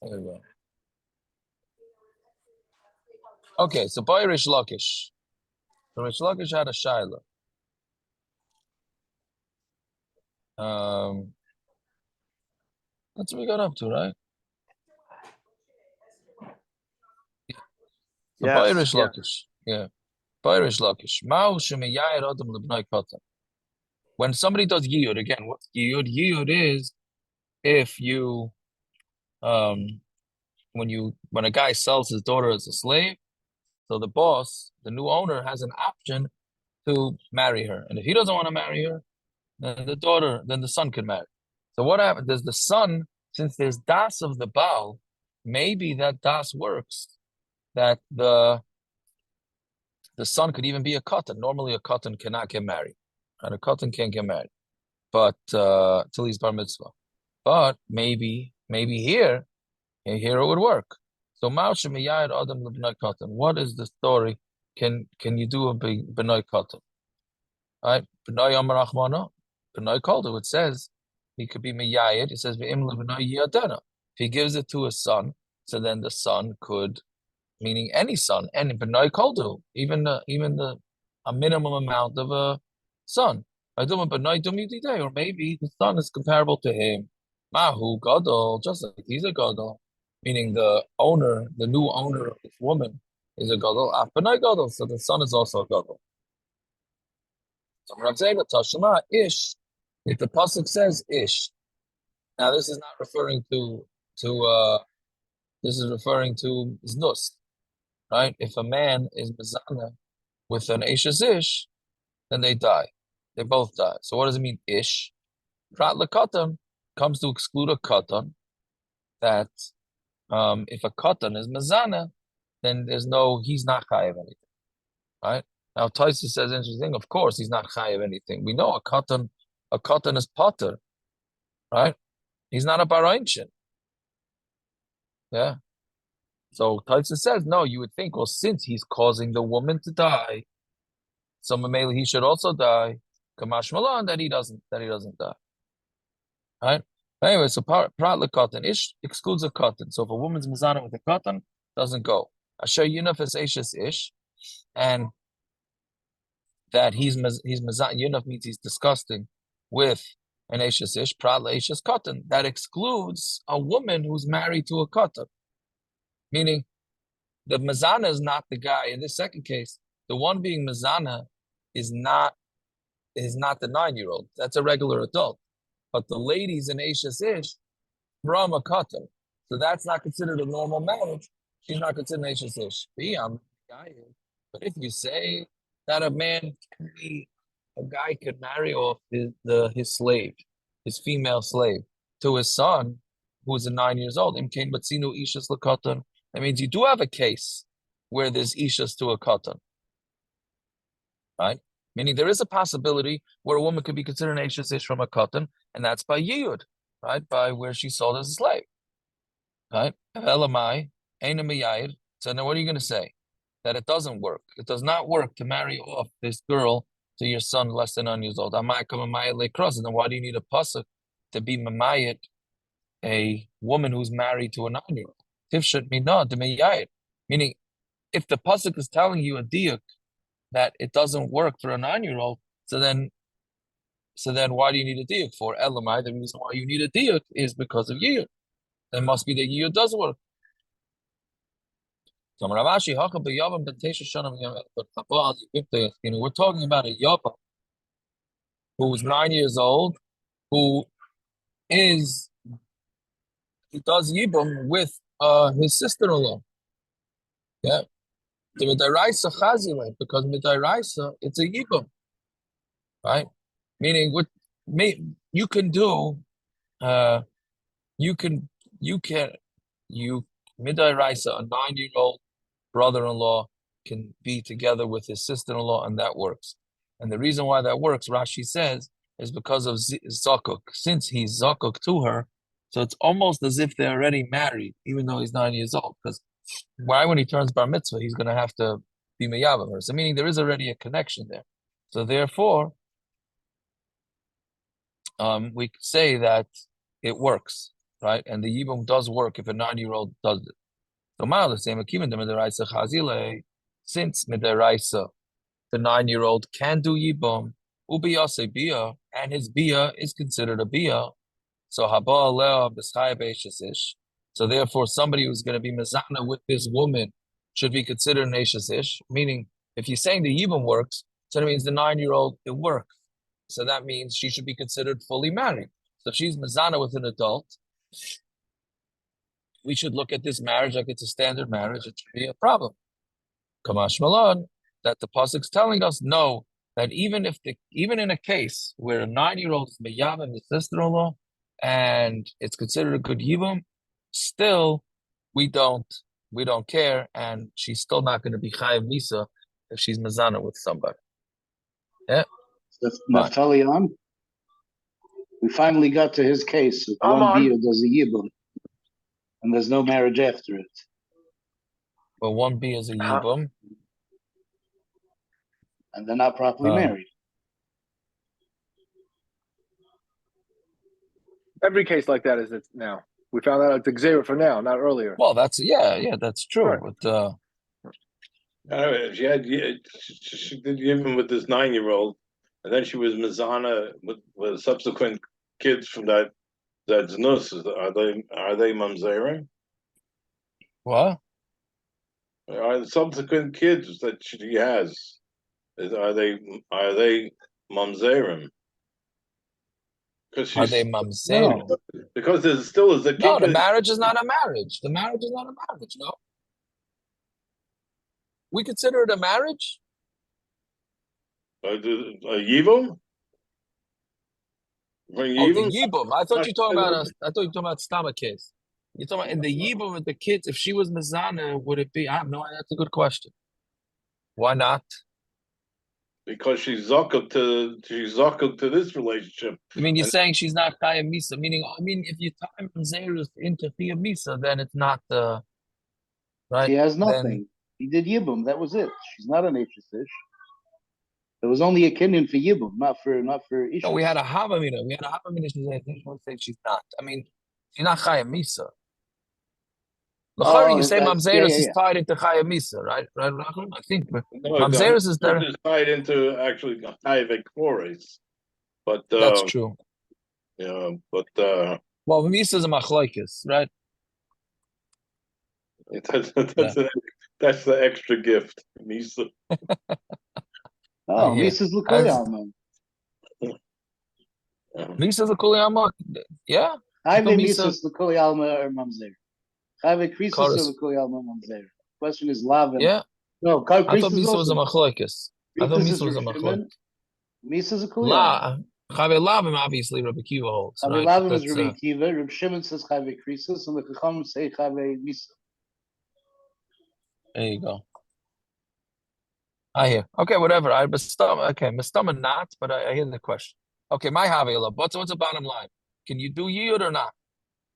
There we go. Okay, so by Rish Lakish. So Rish Lakish had a shaila. That's what we got up to, right? So by Yes, Rish yeah. Lakish. Yeah. By Rish Lakish. Ma'u shemiyayir adam lebnai katan. When somebody does yiyud, again, what's yiyud? Yiyud is if you when a guy sells his daughter as a slave, so the boss, the new owner, has an option to marry her. And if he doesn't want to marry her, then the son can marry. So what happens? Does the son, since there's das of the Baal, maybe that das works, that the son could even be a katan. Normally a katan cannot get married. And a katan can't get married. But till he's bar mitzvah. But maybe here it would work. So Ma'ashem Miyayid Adam L'Bnai Katan. What is the story? Can you do a B'nai Katan? Right? B'nai Amar Achmana, B'nai Kaldu. It says he could be Miyayid. It says V'im L'Bnai Yadana. If he gives it to his son, so then the son could, meaning any son, and B'nai Kaldu, even a minimum amount of a son. Or maybe the son is comparable to him. Mahu Gadol, just like he's a Gadol, meaning the new owner of this woman is a Gadol. B'nai Gadol, so the son is also a Gadol. So I'm saying that Tashma Ish, if the pasuk says Ish, now this is not referring to this is referring to Znus, right? If a man is Mizana with an Ashes Ish, then they die. They both die. So what does it mean, Ish? Prat Lekatan comes to exclude a Katan, that if a Katan is Mizana, then he's not Chayav anything, right? Now Taisa says interesting, of course he's not Chayav anything. We know a Katan is Potter, right? He's not a Baranchin. Yeah. So Taisa says, no, you would think, well, since he's causing the woman to die, so Mamela he should also die. Kamash Malan that he doesn't die. Right? Anyway, so prat lekatan ish excludes a cotton. So if a woman's mizana with a cotton, doesn't go. Asher yunaf is ashes ish, and that he's mizana. Yunaf means he's disgusting with an ashes ish. Prat ashes cotton that excludes a woman who's married to a cotton, meaning the mizana is not the guy. In this second case, the one being mizana is not the 9-year-old. That's a regular adult. But the ladies in Ashes Ish from a katan. So that's not considered a normal marriage. She's not considered Ashes Ish. But if you say that a guy could marry off his slave, his female slave, to his son, who's 9 years old, that means you do have a case where there's ishas to a katan, right? Meaning there is a possibility where a woman could be considered an Ashes Ish from a katan, and that's by yiyud, right? By where she sold as a slave, right? Elamai, so now what are you going to say? That it doesn't work. It does not work to marry off this girl to your son less than 9 years old. Amai come cross, and then why do you need a pasuk to be mamayit a woman who's married to a 9-year-old? Tifshat minah de meyayid. Meaning, if the pasuk is telling you a diuk that it doesn't work for a 9-year-old, so then why do you need a diuk for? Elamai, the reason why you need a diuk is because of yiyud. It must be that yiyud does work. So Ravashi, we're talking about a Yavam who's 9 years old, who does Yibam with his sister-in-law. Yeah. The Midaraisa Chazile, because Midaraisa, it's a Yibam. Right? Meaning you can do you Midaraisa, a 9-year-old brother-in-law can be together with his sister-in-law, and that works. And the reason why that works, Rashi says, is because of Zakuk. Since he's Zakuk to her, so it's almost as if they're already married, even though he's 9 years old. Because why, when he turns bar mitzvah, he's going to have to be meyav of her. So meaning there is already a connection there. So therefore, we say that it works, right? And the yibum does work if a 9-year-old does it. So ma'al the same akimin the midaraisa chazile, since midaraisa the 9-year-old can do yibum, ubiyase bia, and his bia is considered a bia. So haba aleh b'schaya beishasish. So therefore, somebody who's going to be mezana with this woman should be considered an ish. Meaning, if you're saying the yibum works, so that means the 9-year-old it works. So that means she should be considered fully married. So if she's mezana with an adult, we should look at this marriage like it's a standard marriage. It should be a problem. Kamash Malon, that the pasuk's telling us no, that even in a case where a 9-year-old is meyavim his sister-in-law and it's considered a good yibum, still we don't care, and she's still not going to be chayav misa if she's mazana with somebody. Yeah. Naftali on. We finally got to his case. One bia does a yibum, and there's no marriage after it. But one bia is a yibum, and they're not properly married. Every case like that is it now. We found out it's Xavier for now, not earlier. Well, that's that's true. Right. But she did even with this 9-year-old, and then she was Mizana with subsequent kids from that znus. Are they mamzerim? What? Are the subsequent kids that she has? Are they mamzerim? Are they mamzerim? No, because there still is a no. The marriage is not a marriage. The marriage is not a marriage. No. We consider it a marriage. A yibum? Oh, the yibum. I thought you were talking about. I thought you were talking about stomach case. You're talking about in the yibum with the kids. If she was mizana, would it be? I have no idea. That's a good question. Why not? Because she's zakuk to this relationship. I mean, you're saying she's not chayim misa. Meaning, if you tie Zerus into chayim misa, then it's not right. She has nothing. Then, he did yibum. That was it. She's not an ish. There was only a kinyan for yibum, not for ish. No, we had a havamina. She's I think one say she's not. I mean, she's not chayim misa. You say mamzerus is tied into chayim misa, right? Right, I think mamzerus is there. Is tied into actually chayim kores, but that's true. Yeah, but well, misa is a machlokes, right? That's the extra gift, misa. Misa's l'kul Misa's l'kul alma. Yeah. Chayve Misa's l'kul alma or mamzer. Chayve Krisis or l'kul alma mamzer. Question is lavin. Yeah. No, I thought Misa was a machlokes. Misa's a l'kul alma. Chayve lavim obviously Rabbi Kiva holds. Chayve lavim is Rabbi Kiva. Rabbi Shimon says chayve Krisis, and the Chacham say chayve Misa. There you go. I hear. Okay, whatever. Mistama not, but I hear the question. Okay, my havela. What's the bottom line? Can you do yiyud or not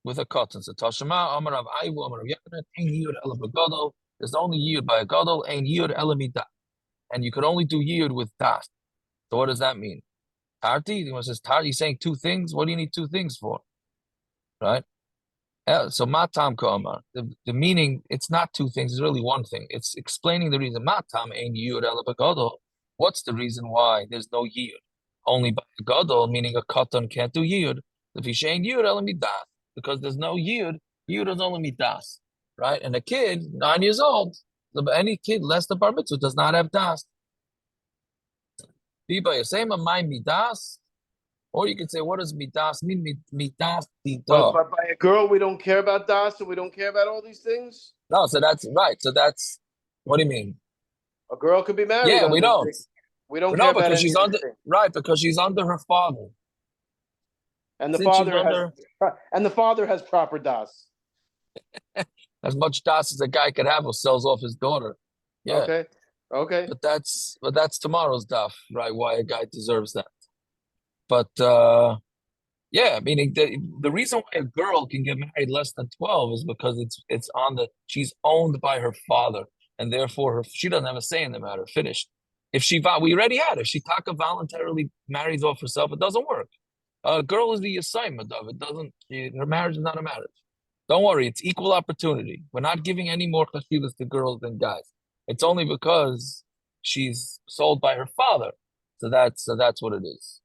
with a cotton? So Tashema, Amar of Aivu, Amar of Yanet, Ain yiyud ela b'gadol. There's only yiyud by a gadol, Ain yiyud ela midah. And you can only do yiyud with das. So what does that mean? Tarti? He's saying two things. What do you need two things for? Right? So matam ka'amar. The meaning, it's not two things, it's really one thing. It's explaining the reason. Matam ein yiyud ela b'gadol. What's the reason why there's no yiyud? Only by gadol, meaning a katan can't do yiyud. If you ain't yiyud ela midas, because there's no yiyud is only midas, right? And a kid, 9 years old, any kid less than bar mitzvah does not have das. Be by the same mind midas. Or you could say, what does midas mean? Midas but by a girl, we don't care about das, and we don't care about all these things? No, so that's right. So that's, what do you mean? A girl could be married. Yeah, we don't. We don't care because she's under, right, because she's under her father. And the father has proper das. As much das as a guy could have who sells off his daughter. Yeah. Okay. But that's tomorrow's daf, right? Why a guy deserves that. But meaning the reason why a girl can get married less than 12 is because she's owned by her father, and therefore she doesn't have a say in the matter. Finished. If we already had, if she taka voluntarily marries off herself, it doesn't work. A girl is the assignment of it. Her marriage is not a marriage. Don't worry, it's equal opportunity. We're not giving any more chashivas to girls than guys. It's only because she's sold by her father. So that's what it is.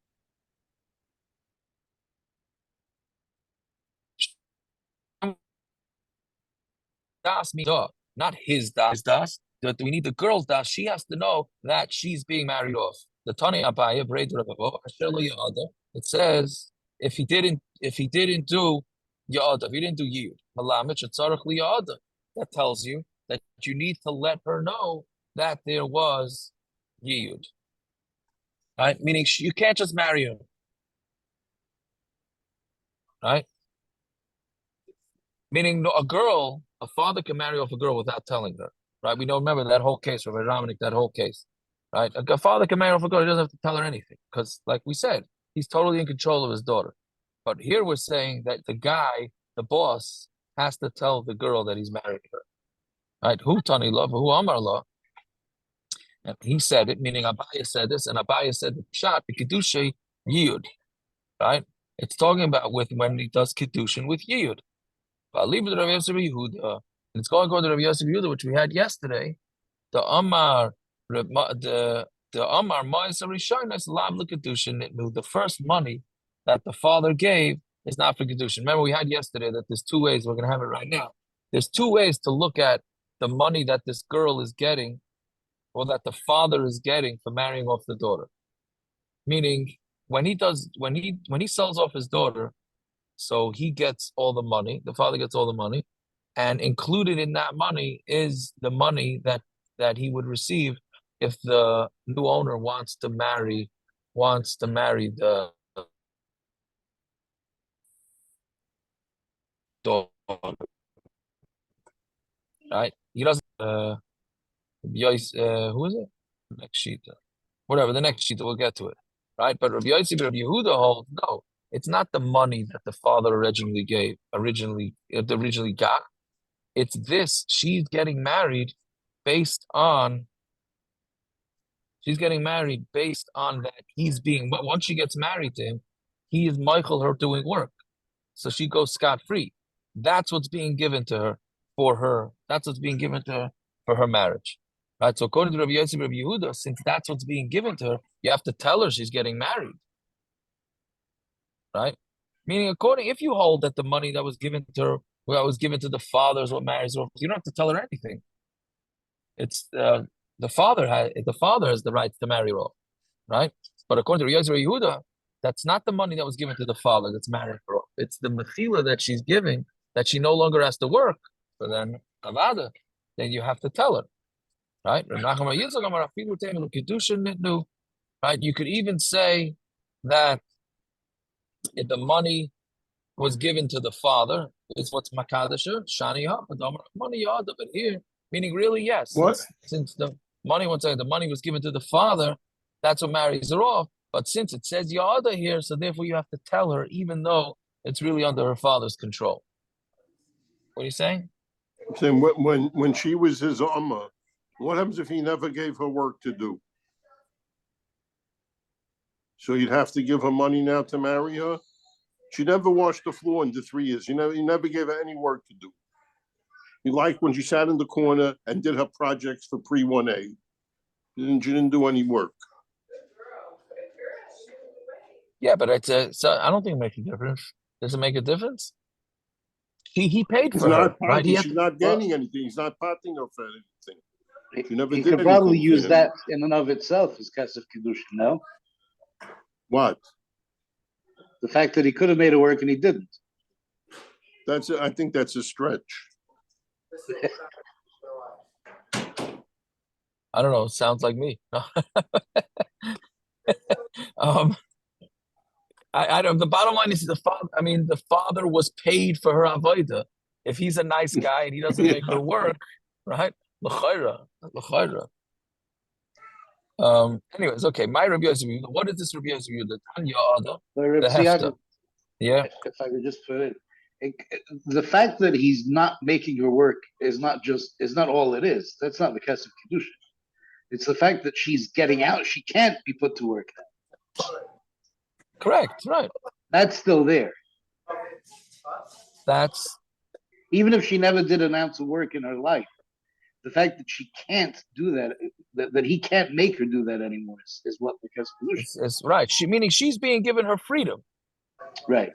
Das means not his das. That we need the girl's das. She has to know that she's being married off. The Tani Abaya, it says if he didn't do Yada, if he didn't do Yud, that tells you that you need to let her know that there was Yud. Right? Meaning you can't just marry her. Right? Meaning a father can marry off a girl without telling her. Right? We know, remember that whole case, Rabbi Dominic, that whole case. Right? A father can marry off a girl, he doesn't have to tell her anything. Because, like we said, he's totally in control of his daughter. But here we're saying that the guy, the boss, has to tell the girl that he's married her. Right? Who Tani love, who Amar law. And he said it, meaning Abaya said this, and Abaya said the shot, the Kiddushay Yud. Right? It's talking about when he does Kiddushin with Yud. I'll leave it to Rav Yosef Yehuda. And it's going to go to Rav Yosef Yehuda, which we had yesterday. The Amar Ma'aser Rishonos Lav L'Kedushin. The first money that the father gave is not for Kedushin. Remember, we had yesterday that there's two ways, we're going to have it right now. There's two ways to look at the money that this girl is getting or that the father is getting for marrying off the daughter. Meaning, when he sells off his daughter, so he gets all the money, the father gets all the money, and included in that money is the money that he would receive if the new owner wants to marry the daughter. Right? He doesn't who is it? Next sheet. Whatever, the next sheet, we'll get to it. Right? But Rabbi Yosef, Rabbi Yehuda holds, no, it's not the money that the father originally got. It's this. She's getting married based on that he's being, but once she gets married to him, he is Michael her doing work. So she goes scot-free. That's what's being given to her for her. That's what's being given to her for her marriage. Right? So according to Rabbi Yosef, Rabbi Yehuda, since that's what's being given to her, you have to tell her she's getting married. Right? Meaning, if you hold that the money that was given to her, that was given to the father is what marries her, you don't have to tell her anything. It's the father has the right to marry her off, right? But according to Rabbi Yehuda, that's not the money that was given to the father that's marrying her off. It's the mechila that she's giving that she no longer has to work. So then avada, then you have to tell her, right? Right? You could even say that if the money was given to the father, it's what's makadasher shani money yada. But here, meaning really, yes, What? since the money was given to the father, that's what marries her off. But since it says yada here, so therefore you have to tell her, even though it's really under her father's control. What are you saying? I'm saying when she was his Amma, what happens if he never gave her work to do? So you'd have to give her money now to marry her? She never washed the floor in the 3 years. You never gave her any work to do. You liked when she sat in the corner and did her projects for pre-1A. She didn't do any work. Yeah, but so I don't think it makes a difference. Does it make a difference? He paid for her, right? She's not gaining anything. He's not potting her for anything. She never he did could probably anything use for him. that in and of itself as Kesef Kiddushin, no? What? The fact that he could have made it work and he didn't. I think that's a stretch. I don't know. Sounds like me. I don't. The bottom line is the father. I mean, the father was paid for her avodah. If he's a nice guy and he doesn't make her work, right? L'chayra. Anyways, okay. My Rabbi Yosef, what is this Rabbi Yosef? The Tanya Ada, the hefta. Yeah. If I could just put it, the fact that he's not making her work is not all it is. That's not the Kesef Kiddushin. It's the fact that she's getting out. She can't be put to work. Correct. Right. That's still there. That's Even if she never did an ounce of work in her life, the fact that she can't do that he can't make her do that anymore is what becomes pollution. it's right. Meaning she's being given her freedom. Right.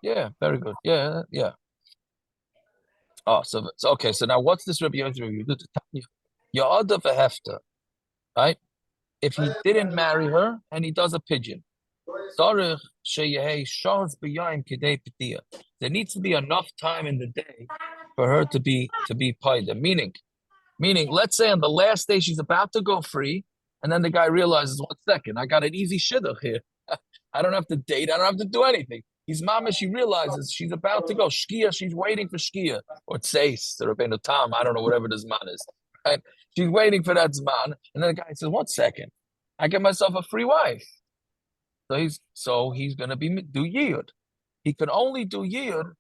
Yeah, very good. Yeah, yeah. Oh, so okay. So now, what's this Rabbi Yomi? Your other hefta, right? If he didn't marry her and he does a pigeon, there needs to be enough time in the day for her to be paida. Meaning, let's say on the last day she's about to go free, and then the guy realizes, 1 second, I got an easy shidduch here. I don't have to date. I don't have to do anything. He's mama. She realizes she's about to go shkia. She's waiting for shkia or tseis, the Rabbeinu Tam. I don't know whatever the zman is. Right? She's waiting for that zman, and then the guy says, 1 second, I get myself a free wife. So he's gonna do yiyud. He can only do yiyud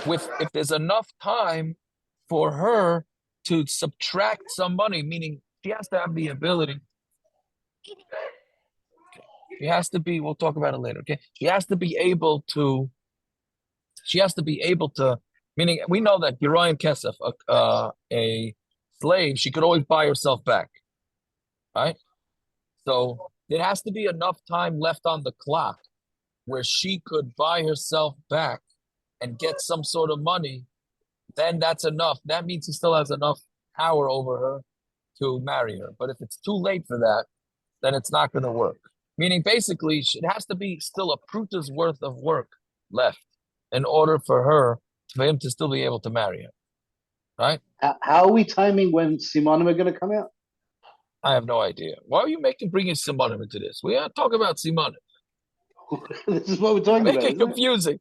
with if there's enough time for her to subtract some money, meaning she has to have the ability. She has to be, we'll talk about it later, okay? She has to be able to, meaning we know that Gerayim Kesef, a slave, she could always buy herself back, right? So there has to be enough time left on the clock where she could buy herself back and get some sort of money. Then that's enough. That means he still has enough power over her to marry her. But if it's too late for that, then it's not going to work. Meaning, basically, it has to be still a pruta's worth of work left in order for him to still be able to marry her. Right? How are we timing when Simonim are going to come out? I have no idea. Why are you bringing Simonim into this? We are talking about Simonim. This is what we're talking about. Make it confusing.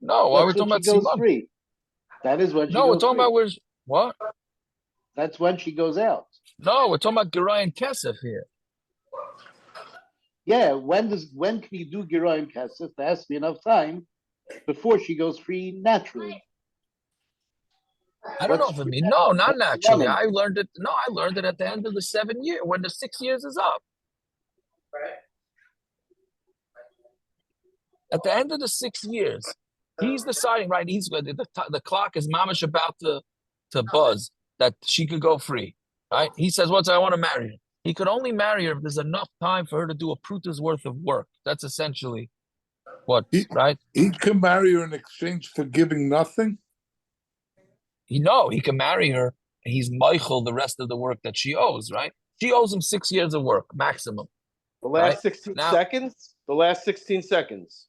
No, why are we talking about Simonim? Simonim? That is when she No, we're goes talking free. about what? That's when she goes out. No, we're talking about Gerayim Kesef here. Yeah, when can you do Gerayim Kesef? There has to be enough time before she goes free naturally. I don't know if it means no, not naturally. I learned it. No, I learned it at the end of the 7 year when the 6 years is up. At the end of the 6 years, he's deciding, right? The clock is mamish about to buzz that she could go free, right? He says, I want to marry her. He could only marry her if there's enough time for her to do a pruta's worth of work. That's essentially right? He can marry her in exchange for giving nothing? He can marry her. And he's Michael the rest of the work that she owes, right? She owes him 6 years of work, maximum. The last right? 16 Now, seconds? The last 16 seconds.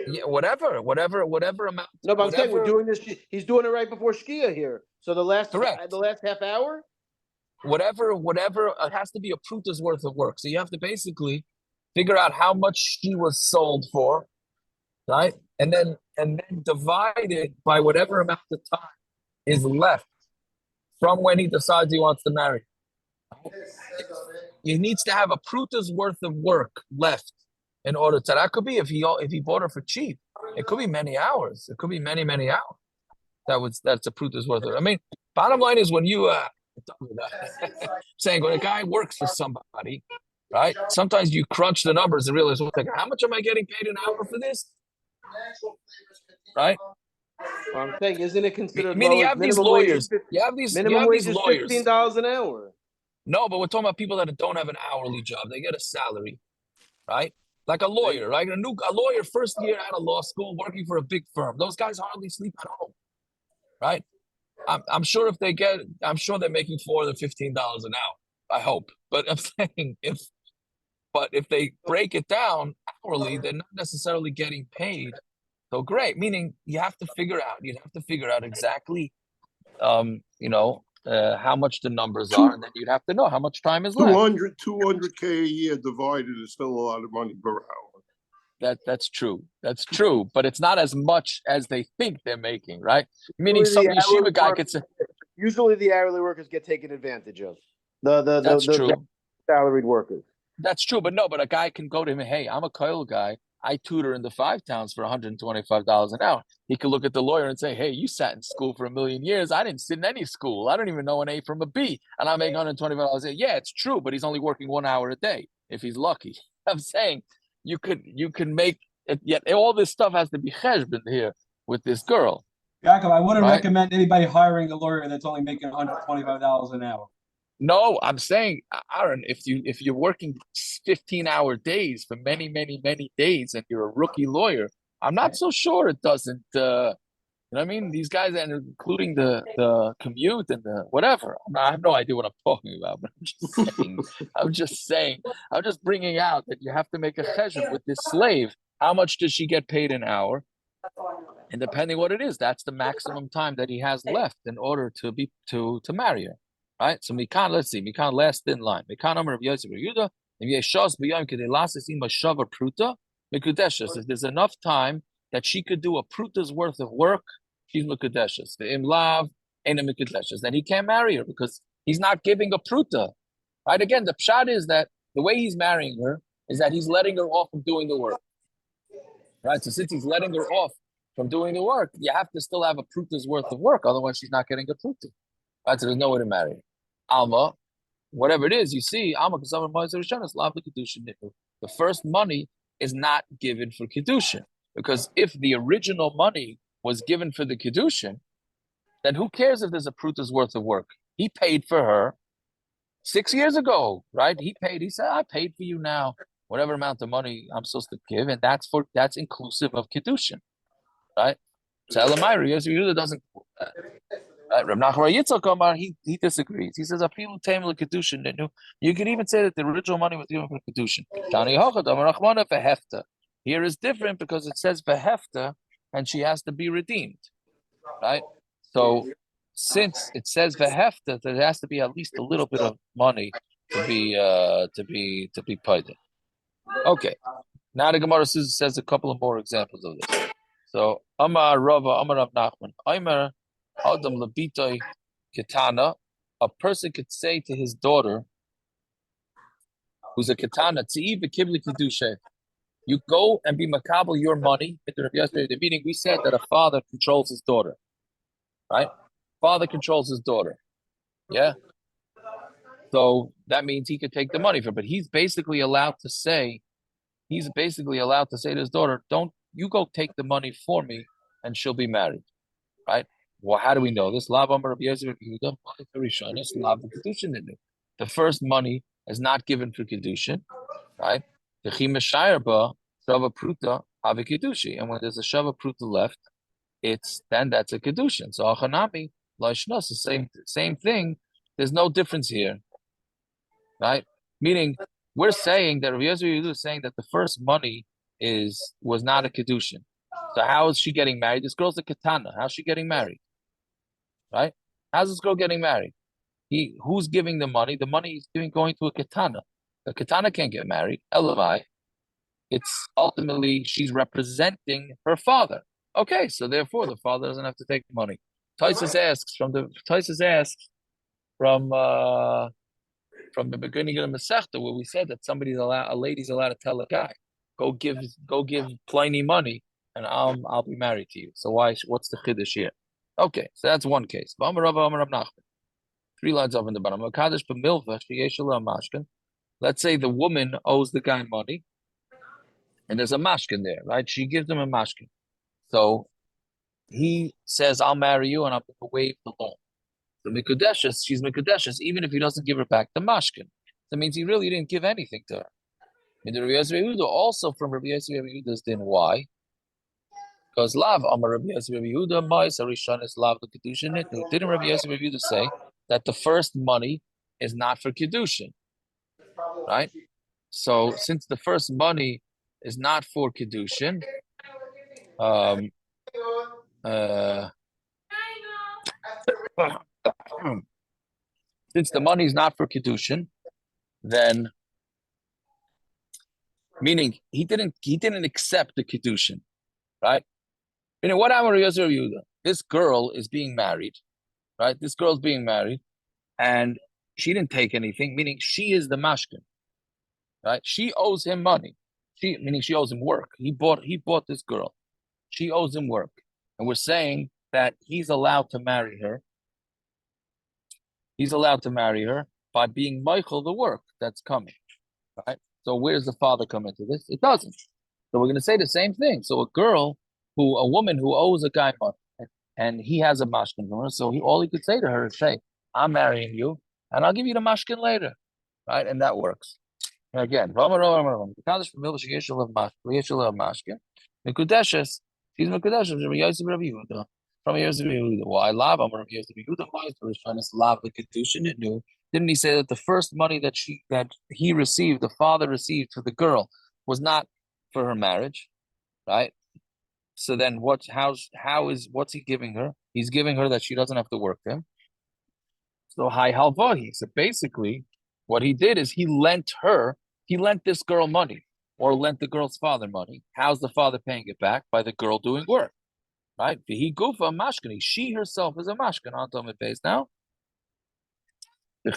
Yeah, whatever amount. No, but I'm saying we're doing this. He's doing it right before Shkia here. So the last half hour? Whatever, it has to be a pruta's worth of work. So you have to basically figure out how much she was sold for, right? And then divide it by whatever amount of time is left from when he decides he wants to marry. He needs to have a pruta's worth of work left in order to. That could be if he bought her for cheap. It could be many hours. It could be many hours. That's a pruta's worth of. I mean, bottom line is when you saying when a guy works for somebody, right? Sometimes you crunch the numbers and realize, how much am I getting paid an hour for this? Right? Well, I'm saying, isn't it considered? Meaning you have these lawyers. You have these lawyers. $15 an hour. No, but we're talking about people that don't have an hourly job. They get a salary, right? Like a lawyer, right? A lawyer first year out of law school working for a big firm. Those guys hardly sleep at home, right? I'm sure I'm sure they're making more than $15 an hour. I hope, but I'm saying if they break it down hourly, they're not necessarily getting paid so great. Meaning you'd have to figure out exactly, how much the numbers are, and then you'd have to know how much time is left. 200K a year divided is still a lot of money per hour. That's true. That's true, but it's not as much as they think they're making, right? Meaning some yeshiva guy could say. Usually, the hourly workers get taken advantage of. That's true. The salaried workers. That's true, but a guy can go to him. Hey, I'm a Kyle guy. I tutor in the 5 towns for $125 an hour. He could look at the lawyer and say, hey, you sat in school for 1,000,000 years. I didn't sit in any school. I don't even know an A from a B. And I make $125 a day. Yeah, it's true, but he's only working 1 hour a day if he's lucky. I'm saying you could make it, yet all this stuff has to be cheshbon here with this girl. Yaakov, I wouldn't Right? recommend anybody hiring a lawyer that's only making $125 an hour. No, I'm saying, Aaron, if you're working 15-hour days for many, many, many days and you're a rookie lawyer, I'm not so sure it doesn't you know what I mean? These guys, and including the commute and the whatever. I have no idea what I'm talking about, but I'm just saying, I'm just bringing out that you have to make a cheshbon with this slave. How much does she get paid an hour? And depending what it is, that's the maximum time that he has left in order to marry her. Right? So let's see, Mikan last in line. Mikan Amar of Yosef Yehuda, if Yeshos b'yom kedei lasis ima shava pruta, mikudeshes. If there's enough time that she could do a pruta's worth of work, she's mikudeshes. The imlav ain't a mikudeshes. Then he can't marry her because he's not giving a pruta. Right? Again, the pshat is that the way he's marrying her is that he's letting her off from doing the work. Right? So since he's letting her off from doing the work, you have to still have a pruta's worth of work. Otherwise, she's not getting a pruta. Right? So there's no way to marry her. Alma, whatever it is, you see, Alma the first money is not given for Kiddushin. Because if the original money was given for the Kiddushin, then who cares if there's a pruta's worth of work? He paid for her 6 years ago, right? He said, I paid for you now, whatever amount of money I'm supposed to give, and that's inclusive of Kiddushin, right? So Elamai, Yehuda doesn't Rav Nachman Yitzchak Omar, he disagrees. He says, "Afilu teim lekedushin." You could even say that the original money was given for kedushin. Tani Hochad Amar Rachmana vehefta. Here is different because it says vehefta, and she has to be redeemed, right? So since it says vehefta, there has to be at least a little bit of money to be paid. Okay. Now the Gemara says a couple of more examples of this. So Amar Rava Amar Rav Nachman Amar Adam Labitoi Kitana, a person could say to his daughter, who's a Kitana, you go and be makabel your money. Yesterday, the meeting, we said that a father controls his daughter, right? Father controls his daughter. Yeah. So that means he could take the money for her, but he's basically allowed to say to his daughter, don't you go take the money for me and she'll be married, right? Well, how do we know this? The first money is not given for Kiddushin, right? And when there's a Shava Pruta left, that's a Kiddushin. So Achanami, the same thing. There's no difference here, right? Meaning, we're saying that Rabbi Yehuda is saying that the first money was not a Kiddushin. So how is she getting married? This girl's a Katana. How's she getting married? Right? How's this girl getting married? Who's giving the money? The money is going to a Katana. The Katana can't get married. Elavai. It's ultimately she's representing her father. Okay, so therefore the father doesn't have to take the money. Taisus asks from the beginning of the Masechta, where we said that a lady's allowed to tell a guy, go give Pliny money, and I'll be married to you. So what's the chiddush here? Okay, so that's one case. 3 lines up in the bottom. Let's say the woman owes the guy money, and there's a mashkin there, right? She gives him a mashkin. So he says, I'll marry you, and I'm going to waive the loan. So Mikudeshes, she's Mikudeshes, even if he doesn't give her back the mashkin. That means he really didn't give anything to her. And the Rabbi Yehuda, also from Rabbi Yehuda's din. Why? Because Lav Amar Rabbi Yehuda, Mais Arishan is Lav the Kiddushin. Didn't Rabbi Yehuda say that the first money is not for Kiddushin? Right? So since the first money is not for Kiddushin, since the money is not for Kiddushin, then meaning he didn't accept the Kiddushin, right? Meaning what happened to Yehuda? This girl is being married, right? This girl's being married, and she didn't take anything, meaning she is the mashkin, right? She owes him money. Meaning she owes him work. He bought this girl. She owes him work. And we're saying that he's allowed to marry her. He's allowed to marry her by being Michael the work that's coming, right? So where does the father come into this? It doesn't. So we're going to say the same thing. So a woman who owes a guy money, and he has a mashkin from her, so all he could say to her is, say, I'm marrying you, and I'll give you the mashkin later, right? And that works. Again, Mikudeshes, she's Mikudeshes, from Yosef Yehuda. Why love? Amar Yosef Yehuda. Why is the Rishonis love the Kiddushin? It knew. Didn't he say that the first money that he received, the father received for the girl, was not for her marriage, right? So then what's he giving her? He's giving her that she doesn't have to work then. So high halvahi. So basically, what he did is he lent this girl money, or lent the girl's father money. How's the father paying it back? By the girl doing work, right? He gufa mashkani. She herself is a mashkan. On Talmud base now. And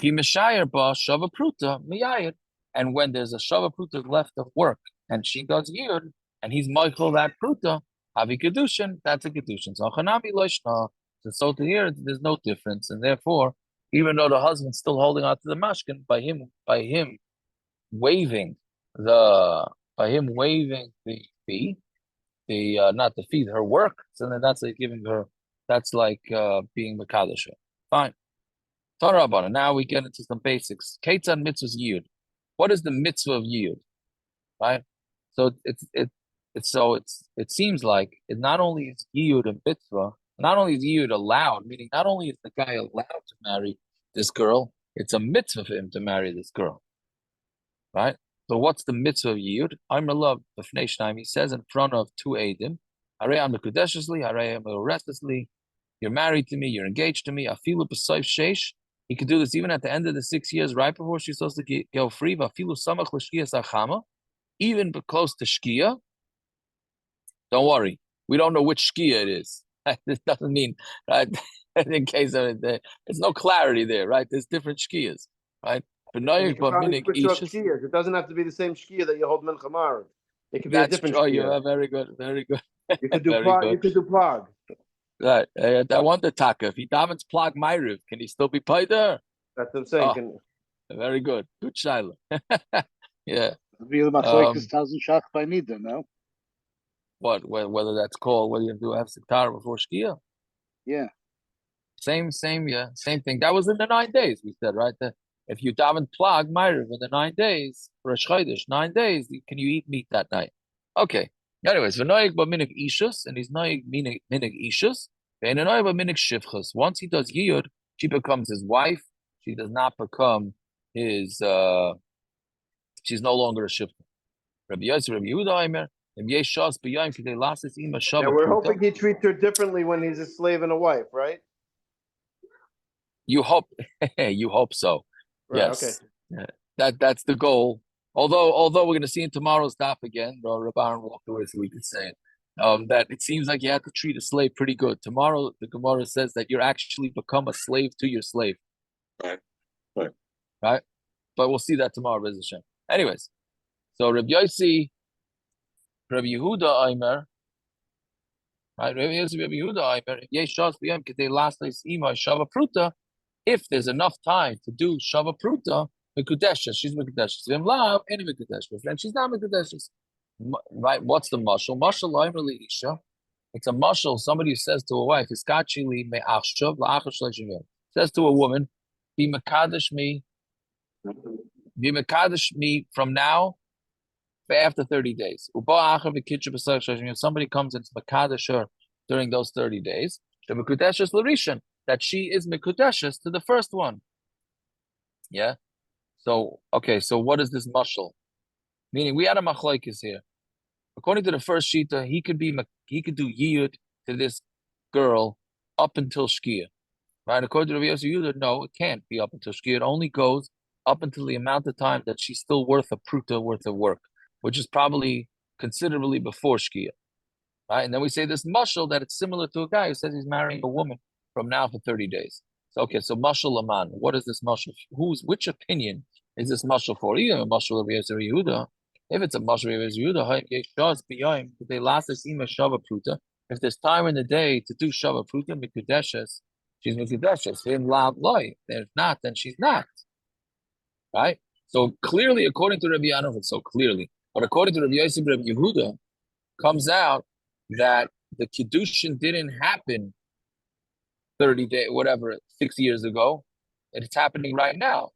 when there's a shava pruta left of work, and she does yud, and he's michael that pruta, havi kiddushin, that's a kiddushin. So chanami loishna. So to here, there's no difference, and therefore, even though the husband's still holding on to the mashkin, by him waiving the fee, not the fee, her work, so then that's like giving her, that's like being mekadosh. Fine. Now we get into some basics. Ketzad mitzvahs yiyud. What is the mitzvah of yiyud? Right. So it seems like it not only is yiyud a mitzvah, not only is yiyud allowed, meaning not only is the guy allowed to marry this girl, it's a mitzvah for him to marry this girl. Right. So what's the mitzvah of yiyud? I'm love the Fnei. He says in front of two edim, Harei am mekudeshesli, harei am restlessly. You're married to me. You're engaged to me. Afilu b'soif sheish. He could do this even at the end of the 6 years, right before she's supposed to go free. Afilu samach l'shkia sachama, even close to shkia. Don't worry, we don't know which shkia it is. This doesn't mean, right? In case of it, there's no clarity there, right? There's different shkias, right? And you can probably switch up shkias. It doesn't have to be the same shkia that you hold mincha marav. It could be a different shkia. You are very good, very good. You could do plug. You could do plug. Right. I want the taka. If he davens plug my roof, can he still be paid there? That's what I'm saying. Very good. Good shaila. Yeah. Shach by Nida, no? What? Whether that's called, whether you have sitar before shkia? Yeah. Same, yeah. Same thing. That was in the 9 days, we said, right? If you daven plug my roof in the 9 days, for a chodesh, 9 days, can you eat meat that night? Okay. Anyways, v'noyeg b'minig ishus, and he's noyeg minig ishus, v'enoyeg b'minig shivchus. Once he does yiyud, she becomes his wife. She does not become his. She's no longer a shivcha. Rabbi Yosef, Rabbi Yehuda Aimer, and Yeshas b'yayim k'dei lasis ima shava. Now we're hoping he treats her differently when he's a slave and a wife, right? You hope, you hope so. Right, yes, okay. That's the goal. Although we're going to see in tomorrow's daf again, Rabbi Aaron walked away, so we could say it. That it seems like you have to treat a slave pretty good. Tomorrow, the Gemara says that you're actually become a slave to your slave. Right. But we'll see that tomorrow, Rez Hashem. Anyways, so Rabbi Yossi, Rabbi Yehuda Aimer, right? Rabbi Yehuda Aimer, Yeshas b'yam k'dei lasles ima shava pruta. If there's enough time to do shava pruta, Mekudeshes, she's Mekudeshes. Vim lav, any Mekudeshes. Then she's not Mekudeshes. Right? What's the mashal? Mashal lo'imrli isha. It's a mashal. Somebody says to a wife, "Iskachili me'achshav la'achash le'shivim." Says to a woman, "Be mekadesh me from now after 30 days." If somebody comes and somebody her during those 30 days, the Mekudeshes l'rishon, that she is Mekudeshes to the first one. Yeah. So, okay, so what is this mashal? Meaning, we had a machlokes here. According to the first shita, he could do yiyud to this girl up until shkia. Right? According to Rabbi Yosef, no, it can't be up until shkia. It only goes up until the amount of time that she's still worth a pruta worth of work, which is probably considerably before shkia. Right? And then we say this mashal that it's similar to a guy who says he's marrying a woman from now for 30 days. So, okay, so mashal aman, what is this mashal? Which opinion is this mashal for? Even a mashal of Yehuda. If it's a mashal of Yehuda, they last us ima shava pruta. If there's time in the day to do shava pruta, mikudeshes, she's mikudeshes. If not, then she's not. Right? So clearly, according to Rabbi Yanov, it's so clearly, but according to Rabbi Yosef, Rabbi Yehuda, comes out that the Kiddushin didn't happen 30 days, whatever, 6 years ago. It's happening right now.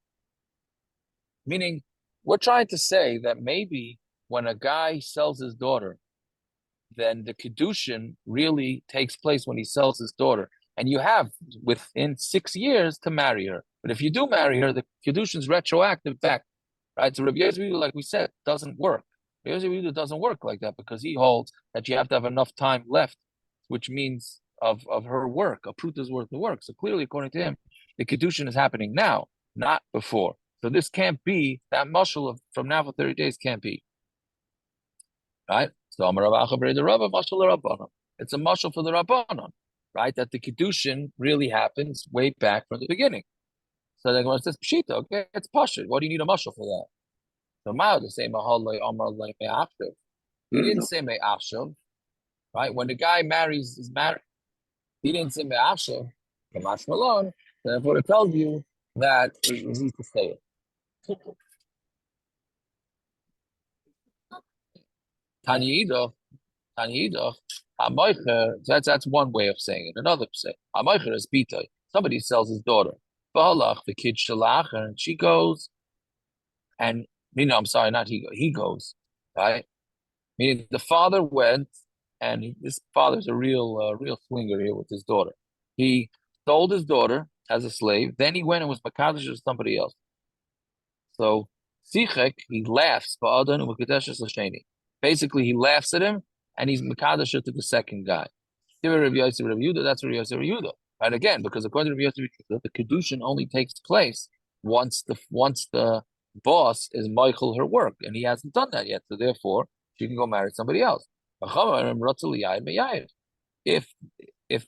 Meaning, we're trying to say that maybe when a guy sells his daughter, then the Kiddushin really takes place when he sells his daughter. And you have within 6 years to marry her. But if you do marry her, the Kiddushin is retroactive back. Right? So Rabbi Yosef, like we said, doesn't work. Rabbi Yosef doesn't work like that because he holds that you have to have enough time left, which means of her work, a pruta's worth of work. So clearly, according to him, the Kiddushin is happening now, not before. So this can't be, that mashal of from now for 30 days can't be. Right? So it's a mashal for the Rabbanon, right? That the Kiddushin really happens way back from the beginning. So the Gemara says, Pshita, okay, it's Pashut. What do you need a mashal for that? So Ma'od to say Mahalai Amar Lai Me'achshav. He didn't say Me'achshav, right? When the guy is married, he didn't say Me'achshav, Kamash Malon. Therefore, it tells you that you need to say it. Tanyidah, that's one way of saying it. Another say Hamoicher is Bita. Somebody sells his daughter. Ba'alach, the kid shalach, and she goes, and I'm sorry, not he goes, right? Meaning the father went, and this father's a real swinger here with his daughter. He sold his daughter as a slave, then he went and was Makadish to somebody else. So Sichek, he laughs, basically he laughs at him, and he's Makadish to the second guy. That's Rabbi Yosef Rabbi Yehuda. Right, again, because according to Rabbi Yosef Rabbi Yehuda, the Kiddushin only takes place once the boss is Michael her work, and he hasn't done that yet. So therefore, she can go marry somebody else. If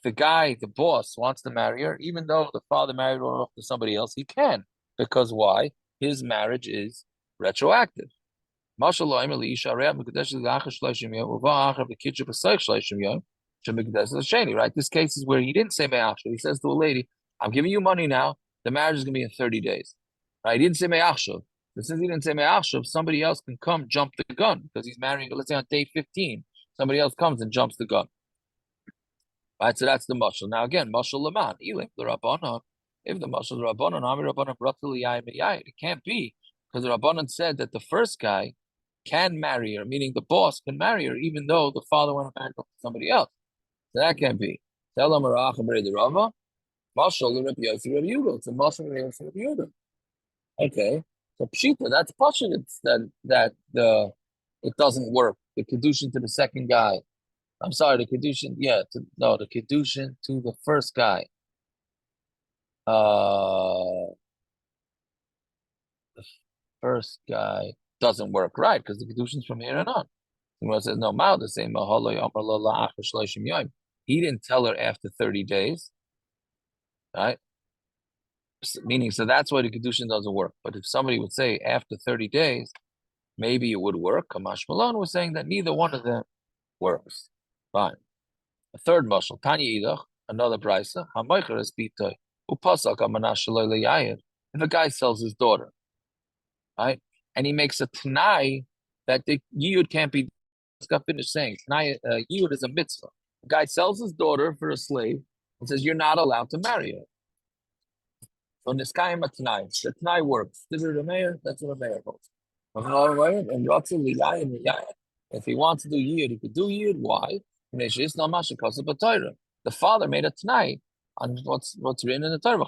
the guy, the boss, wants to marry her, even though the father married her off to somebody else, he can. Because why? His marriage is retroactive. Right? This case is where he didn't say me'achshav. He says to a lady, I'm giving you money now. The marriage is going to be in 30 days. Right? He didn't say me'achshav. But since he didn't say me'achshav, somebody else can come jump the gun because he's marrying, let's say on day 15, somebody else comes and jumps the gun. Right? So that's the mashal. Now again, mashal laman, ilim the rabbanon. If the mashal the rabbanon, ami rabbanon bratuli yayim, it can't be because the rabbanon said that the first guy can marry her, meaning the boss can marry her, even though the father went and married somebody else. So that can't be. Tell him the Rava, mashal Rabbi Yosef Rabbi Yehuda. It's a mashal Rabbi Yosef Rabbi Yehuda. Okay, so pshita, that's pashut. It's that it doesn't work. The kedushin to the second guy. I'm sorry, the kedushin. Yeah, the kedushin to the first guy. The first guy doesn't work, right? Because the kedushin's from here and on. Someone says no. Ma'od the same. He didn't tell her after 30 days, right? Meaning, so that's why the kedushin doesn't work. But if somebody would say after 30 days, maybe it would work. Kamash Malon was saying that neither one of them works. Fine. A third mashal, Tanya Idach, another brisa. Hamoicher is bitoy. Upasak amanash yair. If a guy sells his daughter, right, and he makes a t'nai that the yiyud can't be. Let's go finish saying t'nai. Yiyud is a mitzvah. A guy sells his daughter for a slave and says you're not allowed to marry her. So niskayim a t'nai. The t'nai works. That's what a mayor holds. And if he wants to do yiyud, he could do yiyud. Why? The father made a t'nai on what's written in the Torah.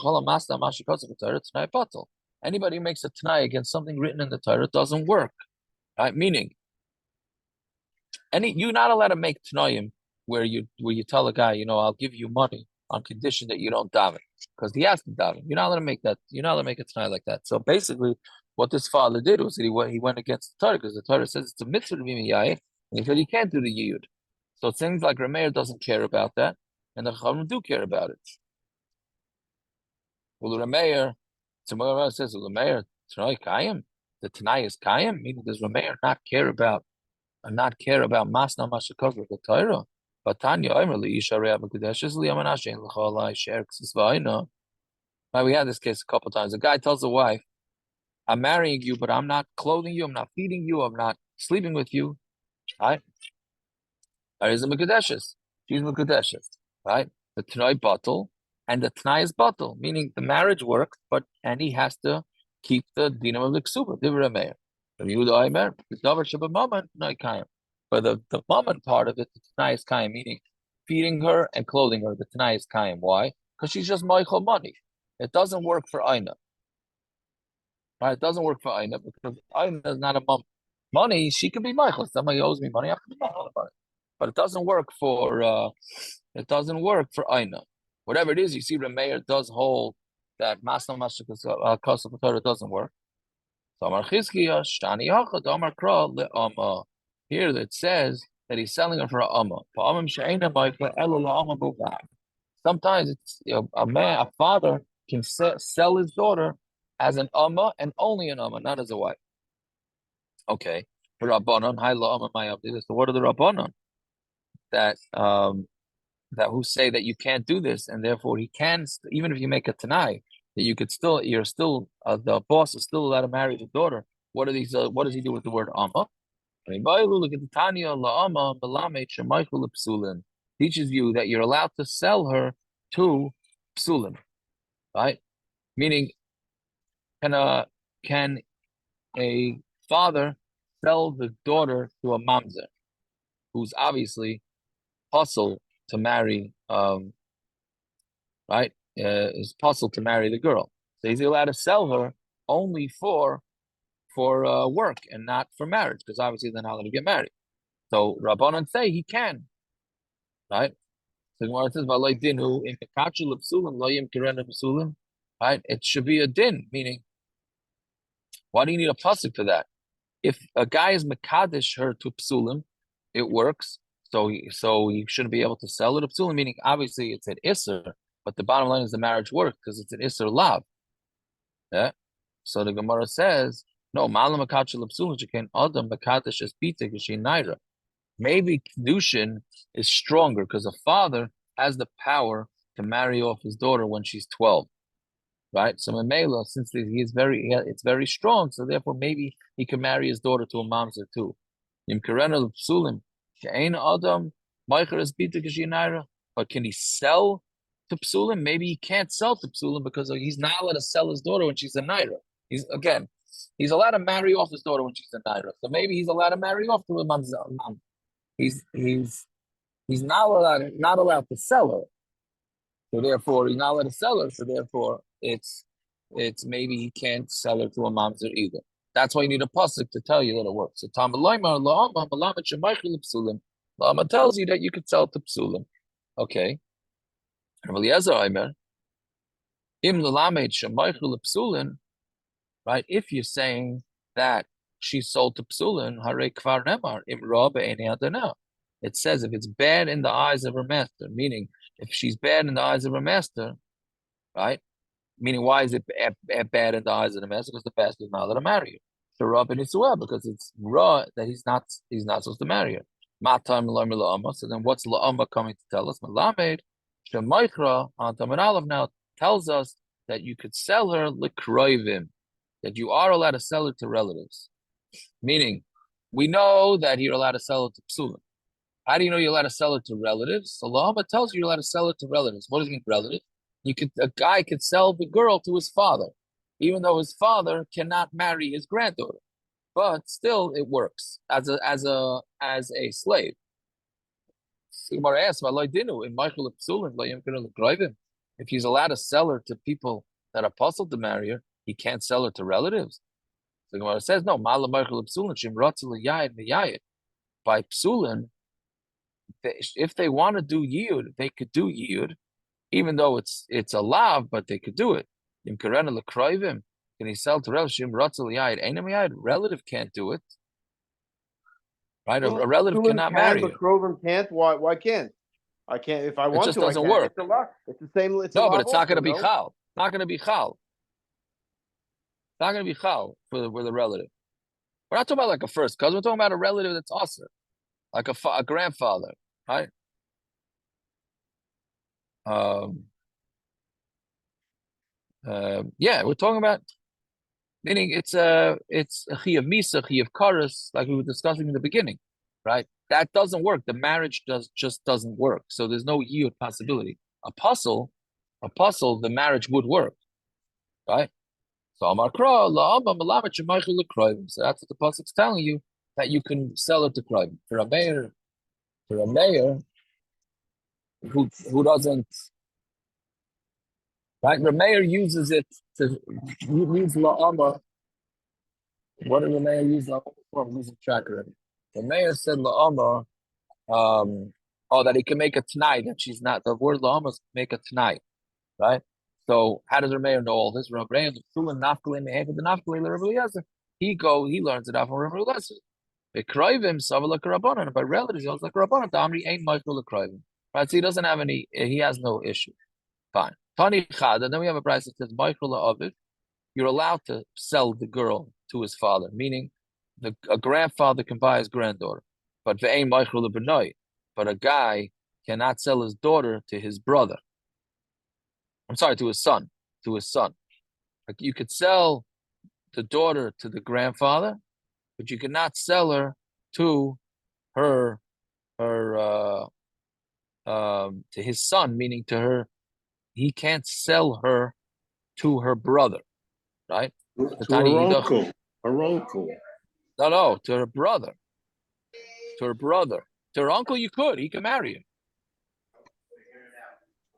Anybody who makes a t'nai against something written in the Torah doesn't work. Right? Meaning, you're not allowed to make t'naim where you tell a guy, I'll give you money on condition that you don't daven, because he has to daven. You're not allowed to make that. You're not allowed to make a t'nai like that. So basically, what this father did was that he went against the Torah, because the Torah says it's a mitzvah to be miyayeh, and he said he can't do the yiyud. So it seems like Rameir doesn't care about that, and the Chachamim do care about it. Well, Rameir, Tzemara says, Rameir, Tanai Kayim, the Tanai is Kayim, meaning does Rameir not care about Masna Mashakos with the Torah? But Tanya Omer Isha Re'ab Kadeshes Liamanash Ein L'Cholai Sher Ksisvaina. Now we had this case a couple times. A guy tells the wife, I'm marrying you, but I'm not clothing you, I'm not feeding you, I'm not sleeping with you, right? She's a Mekudeshes. She's Mekudeshes, right? The Tanai bottle and the Tanai is bottle, meaning the marriage works, and he has to keep the dinam of the ksuba, Divra Meir. But the moment part of it, the Tanai is kaim, meaning feeding her and clothing her. The Tanai is kaim. Why? Because she's just Michael money. It doesn't work for Aina. Right? It doesn't work for Aina because Aina is not a mom. Money, she can be Michael. Somebody owes me money, I have to be Michael about it. But it doesn't work for Aina. Whatever it is, you see, Remeir does hold that Masna Mashik Torah doesn't work. So Amar Chizkiya, Shani Hachad, Amar Kra, Le'ama. Here it says that he's selling her for a Amma. Sometimes it's a father can sell his daughter as an Amma and only an Amma, not as a wife. Okay. For Rabbanon, Hi La'ama Mayabdi. So what are the Rabbanon? That who say that you can't do this, and therefore he can, even if you make a tanai, that you're still the boss is still allowed to marry the daughter. What does he do with the word amma? Look at the Tanya la'ama melamed shemaichul psulin, teaches you that you're allowed to sell her to psulin, right? Meaning, can a father sell the daughter to a mamzer who's obviously hustle to marry, right? Is puzzled to marry the girl. So he's allowed to sell her only for work and not for marriage, because obviously they're not allowed to get married. So Rabbanan say he can, right? So Gemara says, "V'alay dinu in mekachul psulim loyim kirena psulim." Right? It should be a din, meaning, why do you need a pasuk for that? If a guy is mekadesh her to psulim, it works. So he shouldn't be able to sell it to psulim, meaning obviously it's an isser, but the bottom line is the marriage works because it's an isser lav. Yeah. So the Gemara says, no, malam mekachul psulim shekein adam mekadesh es bita geshin naira. Maybe Kiddushin is stronger because a father has the power to marry off his daughter when she's 12, right? So Mamela, since it's very strong, so therefore maybe he can marry his daughter to a mamzer too. But can he sell to psulim? Maybe he can't sell to psulim because he's not allowed to sell his daughter when she's a naira. He's allowed to marry off his daughter when she's a naira. So maybe he's allowed to marry off to a mamzer. He's not allowed to sell her. So therefore, he's not allowed to sell her. So therefore, it's maybe he can't sell her to a mamzer either. That's why you need a pasuk to tell you that it works. So Lama tells you that you could sell to psulim. Okay. Right? If you're saying that she sold to psulin, hare kvar nemar imra be'enei adonah. It says if it's bad in the eyes of her master, meaning if she's bad in the eyes of her master, right? Meaning, why is it bad in the eyes of the master? Because the master is not allowed to marry her. So Rab and Yisrael, because it's ra that he's not supposed to marry her. Matam la'ama. So then, what's la'ama coming to tell us? Malamed shemaichra antam and now tells us that you could sell her likroivim, that you are allowed to sell it to relatives. Meaning, we know that you're allowed to sell it to psulim. How do you know you're allowed to sell it to relatives? So Lama tells you you're allowed to sell it to relatives. What does it mean, relatives? A guy could sell the girl to his father, even though his father cannot marry his granddaughter. But still, it works as a slave. If he's allowed to sell her to people that are puzzled to marry her, he can't sell her to relatives. So Gemara says, no, by psulin, if they want to do yiyud, they could do yiyud, even though it's a lav, but they could do it. Can he sell to relative? Relative can't do it. Right? A relative cannot marry but her. Krovim can't. Why can't? I can't. If I want to, it just doesn't I can. work. It's a lot. It's the same. No, but it's not going to be chal. It's not going to be chal. It's not going to be chal for the relative. We're not talking about like a first cousin. We're talking about a relative that's awesome, like a grandfather, right? Yeah, we're talking about Meaning it's a chi of misa, chi of karas, like we were discussing in the beginning, right? That doesn't work. The marriage just doesn't work. So there's no yiyud possibility. Apostle, the marriage would work, right? So Amar Kra, la'ama malamet shemaychel lekroivim. So that's what the pasuk's telling you, that you can sell it to kroivim. For a mayor who doesn't, right? The mayor uses it to use la'ama. What did the mayor use la'ama for? I'm losing track already. The mayor said la'ama, that he can make a tonight, that she's not. The word la'ama is make a tonight, right? So how does the mayor know all this? He learns it out from Rabbi Eliezer. By relatives, he also like Rabbanan. Damri ain't Michael Lekroivim. Right? So he doesn't have any, he has no issue. Fine. Tani Chad, and then we have a price that says Michael La'aviv. You're allowed to sell the girl to his father, meaning a grandfather can buy his granddaughter. But ve'ein Michael Lebenoi. But a guy cannot sell his daughter to his brother. I'm sorry, to his son. Like you could sell the daughter to the grandfather, but you cannot sell her to to his son, meaning to her. He can't sell her to her brother, right? To her uncle. No, to her brother. To her uncle, you could. He can marry her.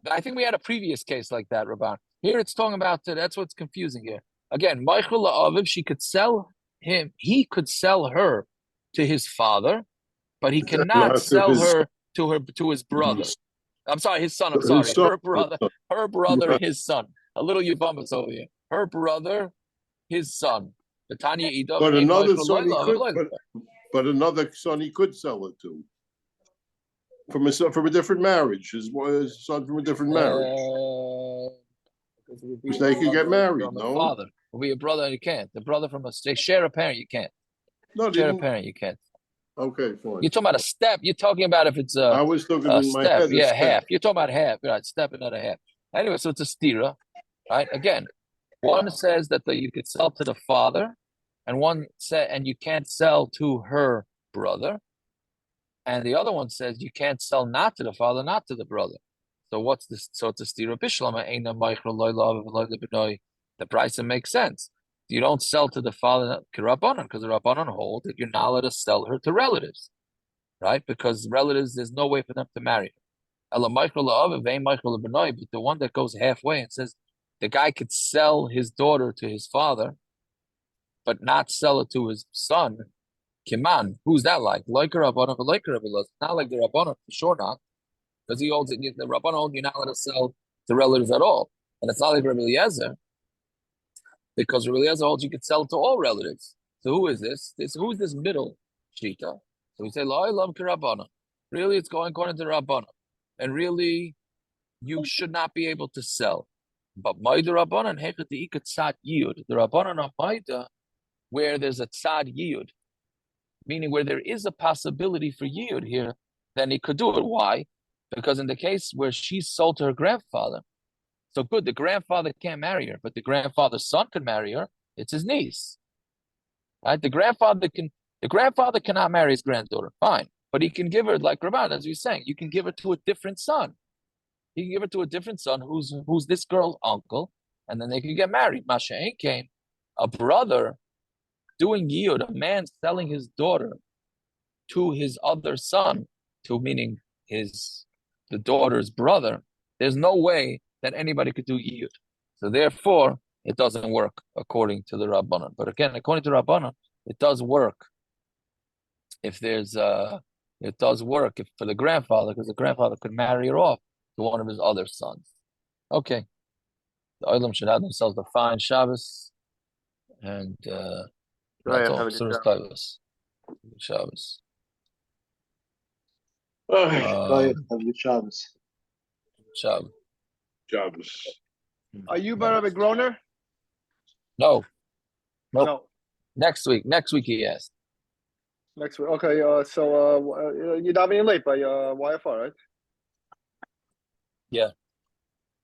But I think we had a previous case like that, Rabban. Here it's talking about, that's what's confusing here. Again, Michael La'aviv, she could sell him, he could sell her to his father, but he cannot sell her to his brother. I'm sorry, his son, her brother, his son. A little Yubamas over here. Her brother, his son. But another son but another son he could sell it to. From a different marriage. His son from a different marriage. Because they could get married, no? Father will be a brother, you can't. The brother from they share a parent, you can't. No, share a parent, you can't. Okay, fine. You're talking about a step. You're talking about if it's I was looking in my step. head. Yeah, half. You're talking about half, right? Step, another half. Anyway, so it's a stira, right? Again, one says that you could sell to the father, and and you can't sell to her brother, and the other one says you can't sell not to the father, not to the brother. So what's this? So it's a stira bishlama. The price makes sense. You don't sell to the father because the Rabbanan hold that you're not allowed to sell her to relatives, right? Because relatives, there's no way for them to marry her. But the one that goes halfway and says the guy could sell his daughter to his father, but not sell it to his son. Kiman, who's that like? Like a Rabbanan, but like a Rabbanan. Not like the Rabbanan, for sure not. Because he holds it, the Rabbanan holds you're not allowed to sell to relatives at all. And it's not like Rabbi Eliezer, because Rabbi Eliezer holds you could sell to all relatives. So who is this? Who's this middle shita? So we say, La love Rabbanan. Really, it's going according to Rabbanan. And really, you should not be able to sell. But Maida Rabbanan, Hechat the Ikat Tzad Yiyud. The Rabbanan of Maida, where there's a Tzad Yiyud, meaning where there is a possibility for Yiyud here, then he could do it. Why? Because in the case where she's sold to her grandfather, so good, the grandfather can't marry her, but the grandfather's son can marry her. It's his niece, right? The grandfather cannot marry his granddaughter. Fine, but he can give her, like Rabban, as you're saying, you can give her to a different son. He can give her to a different son who's this girl's uncle, and then they can get married. Masha'en came, a brother doing yiyud, a man selling his daughter to his other son, meaning the daughter's brother. There's no way that anybody could do yiyud. So therefore, it doesn't work according to the Rabbanan. But again, according to Rabbanan, it does work if it does work if for the grandfather, because the grandfather could marry her off to one of his other sons. Okay. The Olam should have themselves a fine Shabbos. And that's all. Shabbos. Shabbos. Shabbos. Are you Rabbi Groner? No. Nope. No. Next week he asked. Next week. Okay. So you're davening late by YFR, right? Yeah.